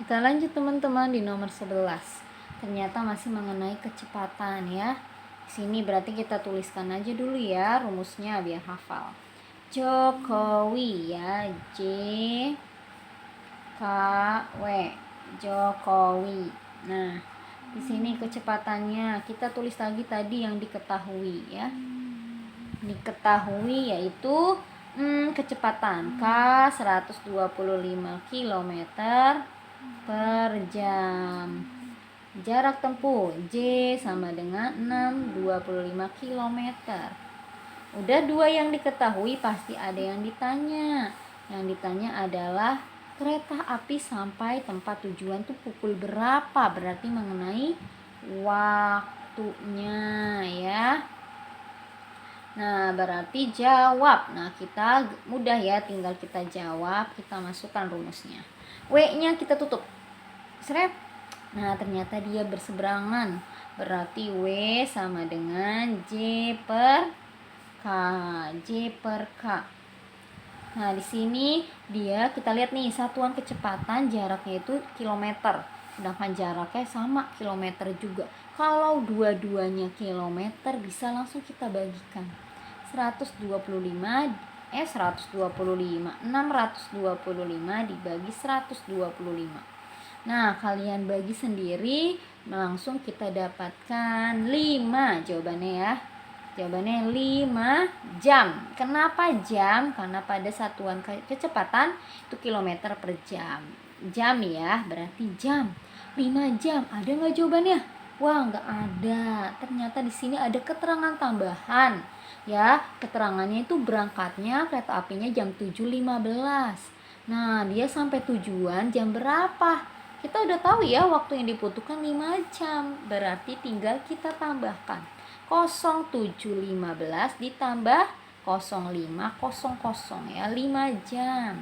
Kita lanjut teman-teman di nomor 11. Ternyata masih mengenai kecepatan ya. Sini berarti kita tuliskan aja dulu ya rumusnya biar hafal. Jokowi ya, J K W, Jokowi. Nah, di sini kecepatannya kita tulis lagi tadi yang diketahui ya. Diketahui yaitu kecepatan K 125 km per jam. Jarak tempuh J sama dengan 625 km. Udah dua yang diketahui, pasti ada yang ditanya. Yang ditanya adalah kereta api sampai tempat tujuan tuh pukul berapa? Berarti mengenai waktunya ya. Nah, berarti jawab. Nah, kita mudah ya, tinggal kita jawab, kita masukkan rumusnya. W-nya kita tutup. Srep. Nah, ternyata dia berseberangan. Berarti W sama dengan J per K. J per K. Nah, di sini kita lihat nih satuan kecepatan jaraknya itu kilometer. sedangkan jaraknya sama kilometer juga. Kalau dua-duanya kilometer bisa langsung kita bagikan. 625 dibagi 125. Nah, kalian bagi sendiri, langsung kita dapatkan 5 jawabannya ya. Jawabannya 5 jam. Kenapa jam? Karena pada satuan kecepatan itu kilometer per jam. Jam ya, berarti jam. 5 jam. Ada nggak jawabannya? Wah, nggak ada. Ternyata di sini ada keterangan tambahan. Ya, keterangannya itu berangkatnya kereta apinya jam 7.15. Nah, dia sampai tujuan jam berapa? Kita udah tahu ya waktu yang dibutuhkan 5 jam. Berarti tinggal kita tambahkan 07.15 ditambah 05.00 ya, 5 jam.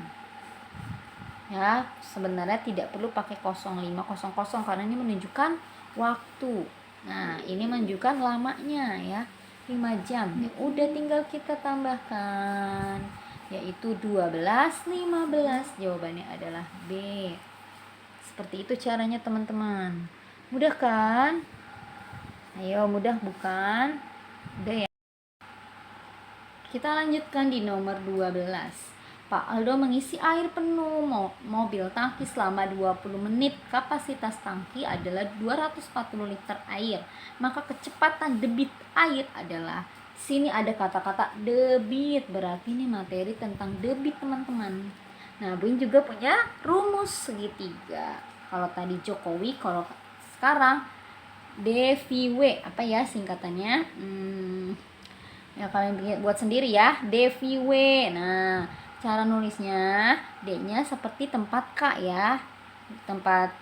Ya, sebenarnya tidak perlu pakai 05.00 karena ini menunjukkan waktu. Nah, ini menunjukkan lamanya ya, 5 jam. Ya, udah tinggal kita tambahkan yaitu 12.15. Jawabannya adalah B. Seperti itu caranya teman-teman. Mudah kan? Ayo, mudah bukan? Udah ya. Kita lanjutkan di nomor 12. Pak Aldo mengisi air penuh mobil tangki selama 20 menit. Kapasitas tangki adalah 240 liter air. Maka kecepatan debit air adalah, sini ada kata-kata debit, berarti ini materi tentang debit teman-teman. Nah, Buin juga punya rumus segitiga. Kalau tadi Jokowi, kalau sekarang DVW, apa ya singkatannya? Ya kalian buat sendiri ya, DVW. Nah, cara nulisnya D-nya seperti tempat K ya. Tempat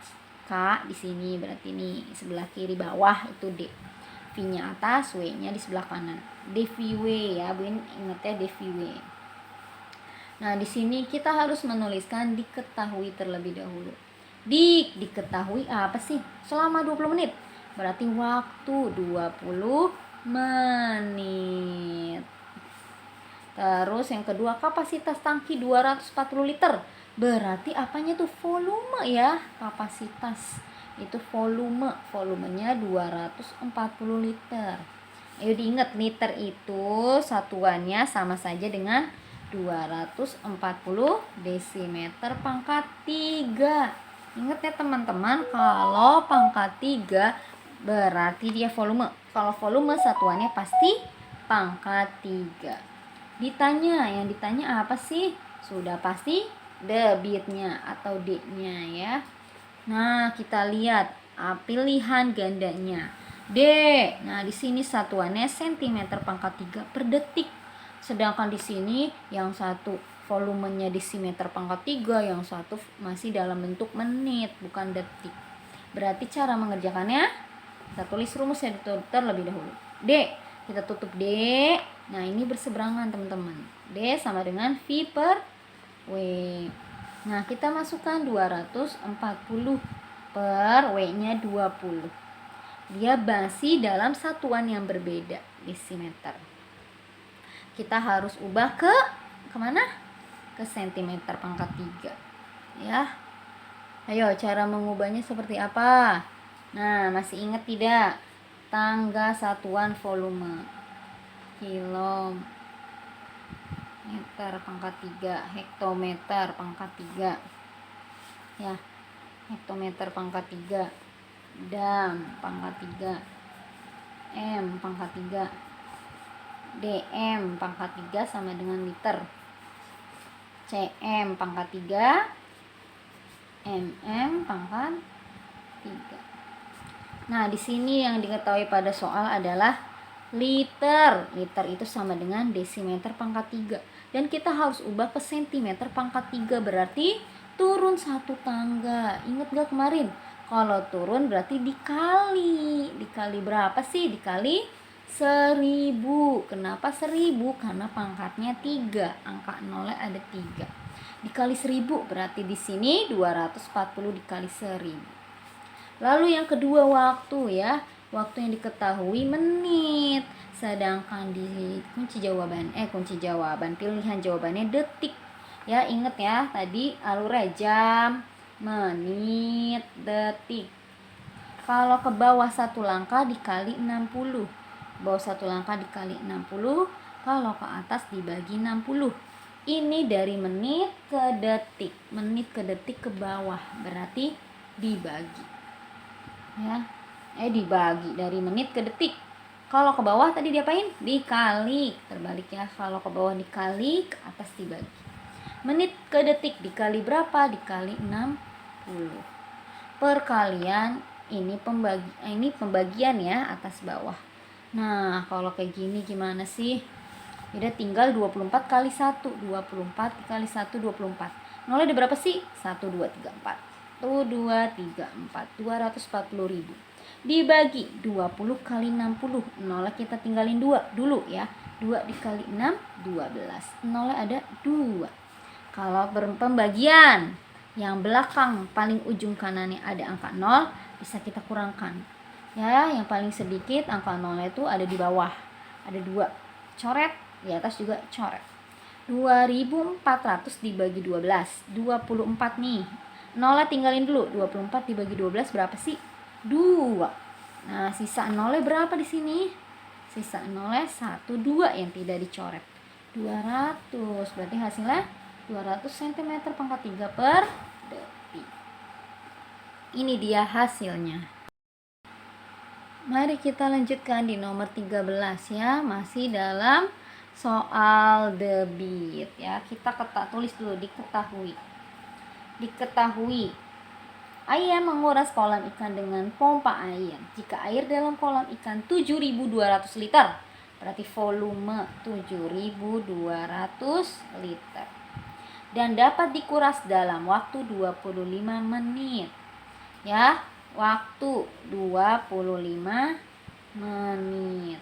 K di sini berarti ini sebelah kiri bawah itu D. V-nya atas, W-nya di sebelah kanan. DVW ya, Buin ingetnya DVW. Nah, di sini kita harus menuliskan diketahui terlebih dahulu. Diketahui apa sih? Selama 20 menit. Berarti waktu 20 menit. Terus yang kedua, kapasitas tangki 240 liter. Berarti apanya tuh? Volume ya. Kapasitas itu volume. Volumenya 240 liter. Ayo diingat, liter itu satuannya sama saja dengan 240 desimeter pangkat 3. Ingat ya teman-teman, kalau pangkat 3 berarti dia volume. Kalau volume satuannya pasti pangkat 3. Yang ditanya apa sih? Sudah pasti debitnya atau D-nya ya. Nah, kita lihat pilihan gandanya. D. Nah, di sini satuannya cm pangkat 3 per detik. Sedangkan di sini yang satu volumenya desimeter pangkat 3, yang satu masih dalam bentuk menit, bukan detik. Berarti cara mengerjakannya, kita tulis rumusnya terlebih dahulu. D, kita tutup D. Nah, ini berseberangan teman-teman. D sama dengan V per W. Nah, kita masukkan 240 per W-nya 20. Dia masih dalam satuan yang berbeda, desimeter. Kita harus ubah kemana? Ke centimeter pangkat 3 ya. Ayo, cara mengubahnya seperti apa? Nah, masih ingat tidak? Tangga satuan volume, kilometer pangkat 3, hektometer pangkat 3 ya, hektometer pangkat 3, dam pangkat 3, m pangkat 3, dm pangkat 3 sama dengan liter, cm pangkat 3, mm pangkat 3. Nah, di sini yang diketahui pada soal adalah liter. Liter itu sama dengan desimeter pangkat 3. Dan kita harus ubah ke sentimeter pangkat 3. Berarti turun satu tangga. Ingat gak kemarin? Kalau turun berarti dikali. Dikali berapa sih? Dikali 1000. Kenapa 1000? Karena pangkatnya 3. Angka 0 ada 3. Dikali 1000 berarti di sini 240 dikali 1000. Lalu yang kedua waktu ya. Waktu yang diketahui menit. Sedangkan di kunci jawaban pilihan jawabannya detik. Ya, ingat ya, tadi alurnya jam, menit, detik. Kalau ke bawah 1 langkah dikali 60. Bawah 1 langkah dikali 60, kalau ke atas dibagi 60. Ini dari menit ke detik. Menit ke detik ke bawah, berarti dibagi. Ya. Dibagi dari menit ke detik. Kalau ke bawah tadi diapain? Dikali. Terbalik ya. Kalau ke bawah dikali, ke atas dibagi. Menit ke detik dikali berapa? Dikali 60. Perkalian ini pembagian ya, atas bawah. Nah, kalau kayak gini gimana sih? Udah tinggal 24 kali 1. 24 kali 1, 24. Nolnya ada berapa sih? 1, 2, 3, 4. 1, 2, 3, 4. 240.000. Dibagi 20 kali 60. Nolnya kita tinggalin 2 dulu ya. 2 dikali 6, 12. Nolnya ada 2. Kalau pembagian yang belakang paling ujung kanannya ada angka 0, bisa kita kurangkan. Ya, yang paling sedikit angka 0 itu ada di bawah. Ada 2. Coret, di atas juga coret. 2400 dibagi 12. 24 nih. Nolnya tinggalin dulu. 24 dibagi 12 berapa sih? 2. Nah, sisa nolnya berapa di sini? Sisa nolnya 1, 2 yang tidak dicoret. 200. Berarti hasilnya 200 cm pangkat 3 per detik. Ini dia hasilnya. Mari kita lanjutkan di nomor 13 ya. Masih dalam soal debit ya. Kita tulis dulu diketahui. Ayam menguras kolam ikan dengan pompa air. Jika air dalam kolam ikan 7.200 liter, berarti volume 7.200 liter. Dan dapat dikuras dalam waktu 25 menit. Ya, waktu 25 menit.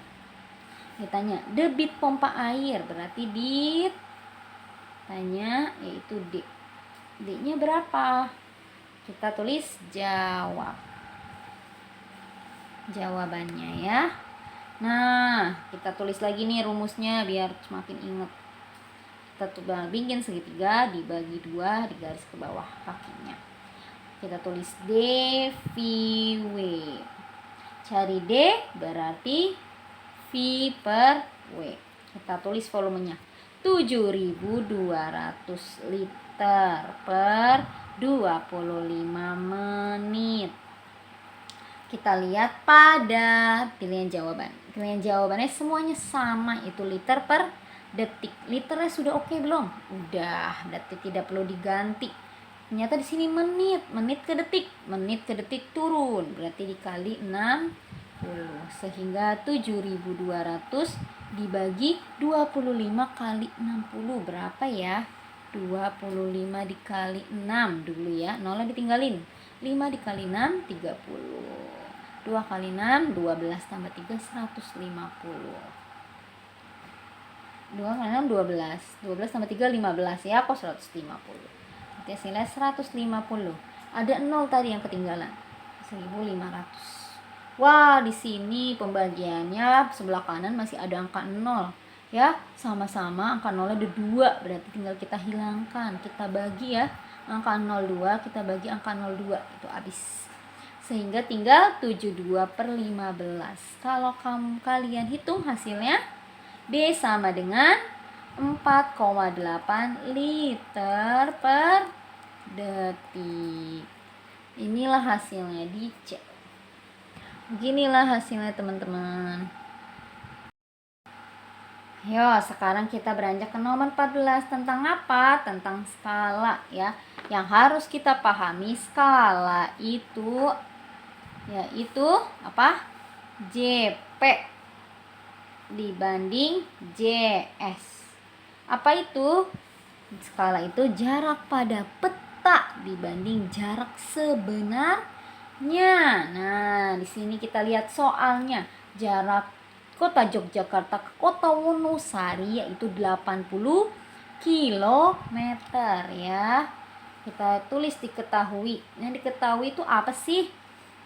Ditanya, debit pompa air, berarti ditanya yaitu D. D-nya berapa? Kita tulis jawabannya ya. Nah, kita tulis lagi nih rumusnya biar semakin ingat. Kita bikin segitiga dibagi 2 di garis ke bawah kakinya. Kita tulis dV. Cari D berarti V per W. Kita tulis volumenya 7.200 liter per 25 menit. Kita lihat pada pilihan jawaban. Pilihan jawabannya semuanya sama, itu liter per detik. Liternya sudah oke belum? Udah, berarti tidak perlu diganti. Ternyata di sini menit ke detik turun, berarti dikali 60 sehingga 7.200 dibagi 25 kali 60 berapa ya? 25 dikali 6 dulu ya, nolnya ditinggalin. 5 dikali 6 30. 2 kali 6 12 tambah 3 150. 2 kali 6 12. 12 tambah 3 15 ya, kok 150. Berarti hasilnya 150. Ada 0 tadi yang ketinggalan. 1.500. Wah, di sini pembagiannya sebelah kanan masih ada angka 0. Ya, sama-sama angka 0 ada 2, berarti tinggal kita hilangkan, kita bagi ya, angka 02 kita bagi angka 02, itu habis, sehingga tinggal 72 per 15. Kalau kalian hitung hasilnya, D sama dengan 4,8 liter per detik. Inilah hasilnya, dicek. Beginilah hasilnya teman-teman. Yo, sekarang kita beranjak ke nomor 14. Tentang apa? Tentang skala ya. Yang harus kita pahami, skala itu yaitu apa? JP dibanding JS. Apa itu? Skala itu jarak pada peta dibanding jarak sebenarnya. Nah, di sini kita lihat soalnya. Jarak Kota Yogyakarta ke Kota Wonosari yaitu 80 km ya. Kita tulis diketahui. Yang diketahui itu apa sih?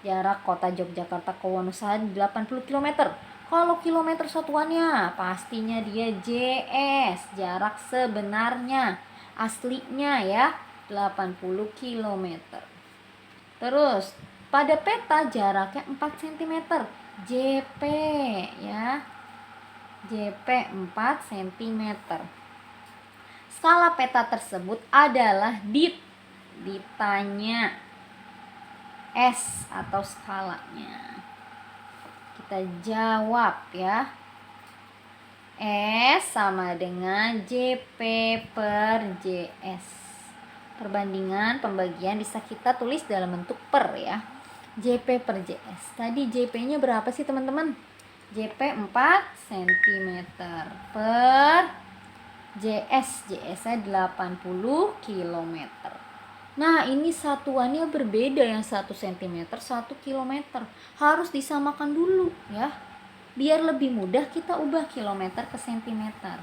Jarak Kota Yogyakarta ke Wonosari 80 km. Kalau kilometer satuannya pastinya dia JS, jarak sebenarnya, aslinya ya. 80 kilometer. Terus pada peta jaraknya 4 cm. JP ya. JP 4 cm. Skala peta tersebut adalah ditanya S atau skalanya. Kita jawab ya. S sama dengan JP per JS. Perbandingan pembagian bisa kita tulis dalam bentuk per ya. JP per JS. Tadi JP-nya berapa sih teman-teman? JP 4 cm per JS. JS-nya 80 km. Nah, ini satuannya berbeda, yang 1 cm, 1 km. Harus disamakan dulu ya. Biar lebih mudah kita ubah kilometer ke sentimeter.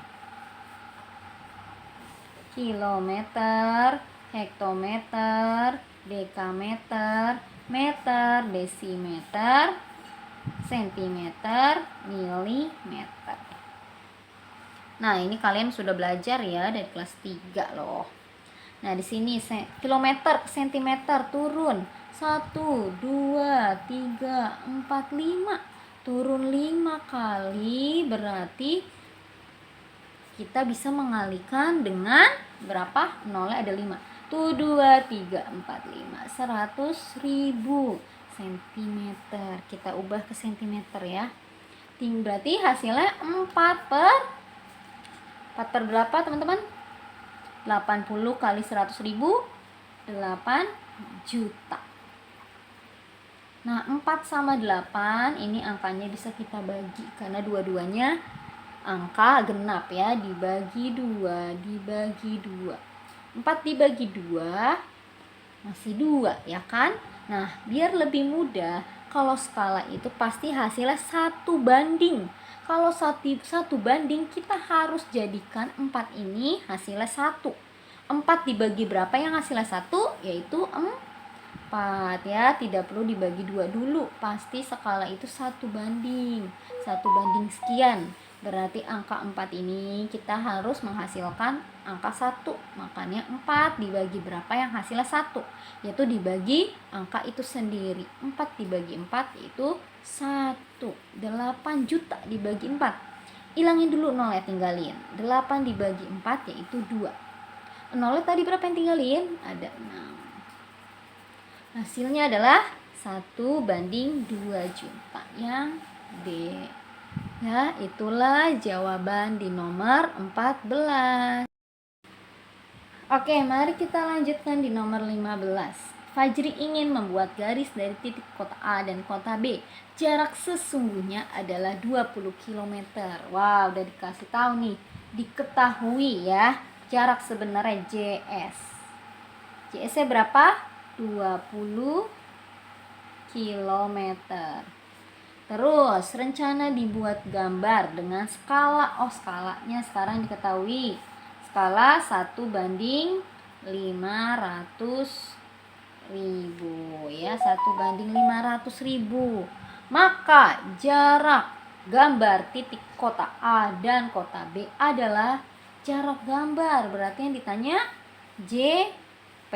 Kilometer, hektometer, dekameter, meter, desimeter, sentimeter, milimeter. Nah, ini kalian sudah belajar ya dari kelas 3 loh. Nah, di sini kilometer ke sentimeter turun 1, 2, 3, 4, 5. Turun 5 kali, berarti kita bisa mengalihkan dengan berapa? Nolnya ada 5. 1, 2, 3, 4, 5. 100.000 cm. Kita ubah ke centimeter ya. Berarti hasilnya 4 per berapa teman-teman? 80 kali 100.000, 8 juta. Nah, 4 sama 8 ini angkanya bisa kita bagi karena dua-duanya angka genap ya, dibagi 2, dibagi 2. 4 dibagi 2 masih 2 ya kan? Nah, biar lebih mudah, kalau skala itu pasti hasilnya 1 banding. Kalau 1 banding, kita harus jadikan 4 ini hasilnya 1. 4 dibagi berapa yang hasilnya 1? Yaitu 4 ya, tidak perlu dibagi 2 dulu. Pasti skala itu 1 banding. 1 banding sekian. Berarti angka 4 ini kita harus menghasilkan angka 1. Makanya 4 dibagi berapa yang hasilnya 1? Yaitu dibagi angka itu sendiri. 4 dibagi 4 itu 1. 8 juta dibagi 4. Ilangin dulu nolnya, tinggalin. 8 dibagi 4 yaitu 2. Nolnya tadi berapa yang tinggalin? Ada 6. Hasilnya adalah 1 banding 2 juta yang D. Ya, itulah jawaban di nomor 14. Oke, mari kita lanjutkan di nomor 15. Fajri ingin membuat garis dari titik kota A dan kota B. Jarak sesungguhnya adalah 20 km. Wow, udah dikasih tahu nih. Diketahui ya, jarak sebenarnya JS. JS-nya berapa? 20 km. Terus rencana dibuat gambar dengan skala. Skalanya sekarang diketahui. Skala 1 banding 500.000 ya, 1 banding 500.000. Maka jarak gambar titik kota A dan kota B adalah jarak gambar. Berarti yang ditanya JP.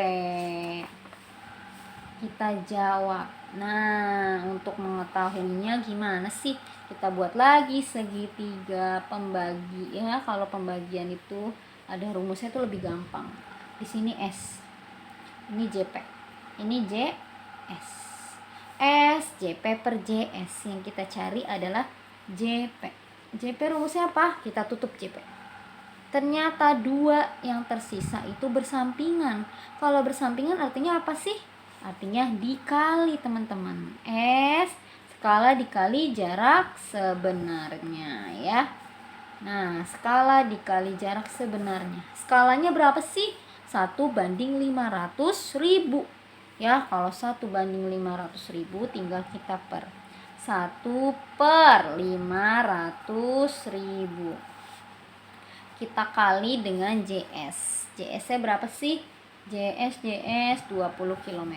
Kita jawab. Nah, untuk mengetahuinya gimana sih? Kita buat lagi segitiga pembagi ya. Kalau pembagian itu ada rumusnya itu lebih gampang. Di sini S. Ini JP. Ini JS. S JP per JS. Yang kita cari adalah JP. JP rumusnya apa? Kita tutup JP. Ternyata 2 yang tersisa itu bersampingan. Kalau bersampingan artinya apa sih? Artinya dikali teman-teman. S skala dikali jarak sebenarnya ya. Nah, skala dikali jarak sebenarnya. Skalanya berapa sih? 1 banding 500.000. Ya, kalau 1 banding 500.000 tinggal kita per. 1 per 500.000. Kita kali dengan JS. JS-nya berapa sih? JS 20 km.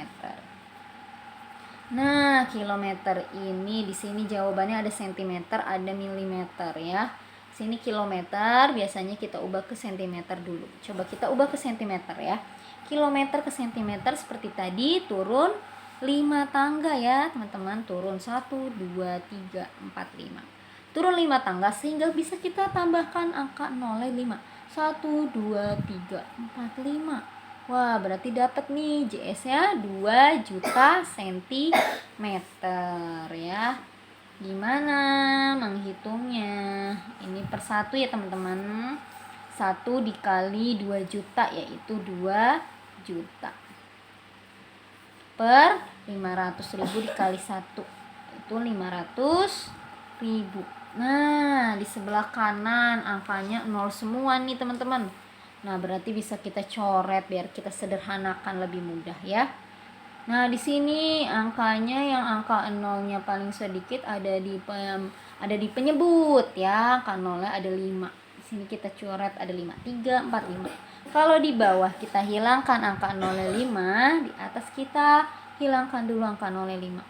Nah, kilometer ini di sini jawabannya ada sentimeter, ada milimeter ya. Sini kilometer, biasanya kita ubah ke sentimeter dulu. Coba kita ubah ke sentimeter ya. kilometer ke sentimeter seperti tadi, turun 5 tangga ya teman-teman. Turun 1, 2, 3, 4, 5. Turun 5 tangga sehingga bisa kita tambahkan angka 0 5. 1, 2, 3, 4, 5. Wah, berarti dapat nih JS-nya 2 juta sentimeter ya. Gimana menghitungnya? Ini per 1 ya teman-teman. 1 dikali 2 juta yaitu 2 juta. Per 500.000 dikali 1 itu 500.000. Nah, di sebelah kanan angkanya 0 semua nih teman-teman. Nah, berarti bisa kita coret biar kita sederhanakan lebih mudah ya. Nah, di sini angkanya yang angka nolnya paling sedikit ada di penyebut ya. Angka nolnya ada 5. Di sini kita coret ada 5, 3, 4, 5. Kalau di bawah kita hilangkan angka nolnya 5, di atas kita hilangkan dulu angka nolnya 5.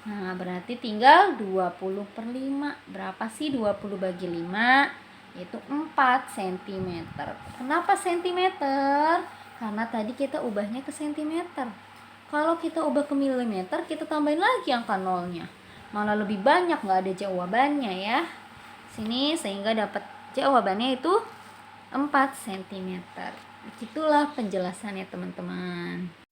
Nah, berarti tinggal 20/5. Berapa sih 20 bagi 5? Yaitu 4 cm. Kenapa sentimeter? Karena tadi kita ubahnya ke sentimeter. Kalau kita ubah ke milimeter, kita tambahin lagi angka nolnya. Malah lebih banyak, nggak ada jawabannya ya. Sini sehingga dapat jawabannya itu 4 cm. Itulah penjelasannya teman-teman.